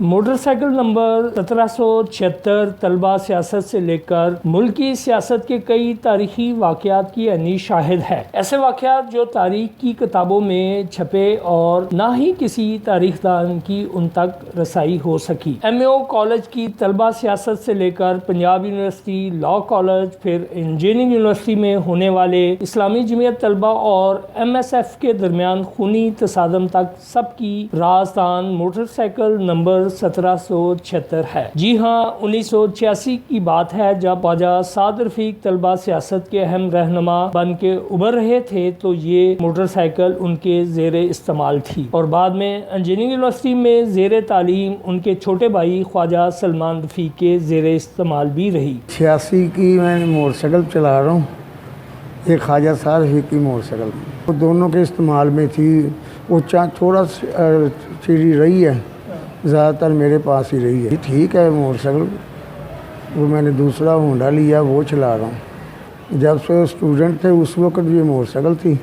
Motor cycle number 1776 طلبہ سیاست سے لے کر ملکی سیاست کے کئی تاریخی واقعات کی عینی شاہد ہے۔ ایسے واقعات جو تاریخ کی کتابوں میں چھپے اور نہ ہی کسی تاریخ دان کی ان تک رسائی ہو سکی۔ MAO کالج کی طلبہ سیاست سے لے کر پنجاب یونیورسٹی لاء کالج، پھر انجینئرنگ یونیورسٹی میں ہونے والے اسلامی جمعیت طلبہ اور MSF کے درمیان خونی تصادم تک سب کی رازدان موٹر سائیکل نمبر 1776 ہے۔ جی ہاں، 1986 کی بات ہے جب خواجہ سعد رفیق طلبہ سیاست کے اہم رہنما بن کے ابھر رہے تھے تو یہ موٹر سائیکل ان کے زیر استعمال تھی، اور بعد میں انجینئرنگ یونیورسٹی میں زیر تعلیم ان کے چھوٹے بھائی خواجہ سلمان رفیق کے زیر استعمال بھی رہی۔ 86 کی میں موٹر سائیکل چلا رہا ہوں، ایک خواجہ سعد رفیق کی موٹر سائیکل، وہ دونوں کے استعمال میں تھی۔ وہ تھوڑا چیری رہی ہے، زیادہ تر میرے پاس ہی رہی ہے۔ ٹھیک ہے، موٹر سائیکل وہ میں نے دوسرا ہونڈا لیا، وہ چلا رہا ہوں۔ جب سے اسٹوڈنٹ تھے اس وقت یہ موٹر سائیکل تھی،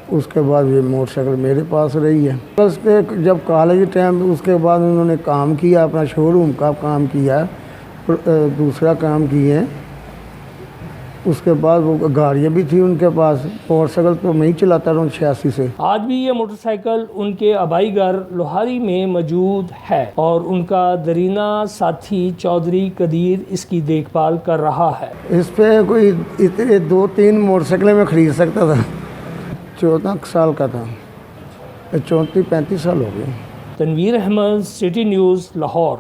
اس کے بعد یہ موٹر سائیکل میرے پاس رہی ہے۔ اس کے جب کالج ٹائم اس کے بعد انہوں نے کام کیا، اپنا شو روم کا کام کیا، دوسرا کام کیے۔ اس کے بعد وہ گاڑیاں بھی تھی ان کے پاس، موٹر سائیکل تو میں ہی چلاتا رہا 86 سے۔ آج بھی یہ موٹر سائیکل ان کے آبائی گھر لوہاری میں موجود ہے اور ان کا درینہ ساتھی چودھری قدیر اس کی دیکھ بھال کر رہا ہے۔ اس پہ کوئی اتنے 2-3 موٹر سائیکلیں میں خرید سکتا تھا۔ 14 سال کا تھا، 34-35 سال ہو گئے۔ Tanveer Ahmed, city news, Lahore.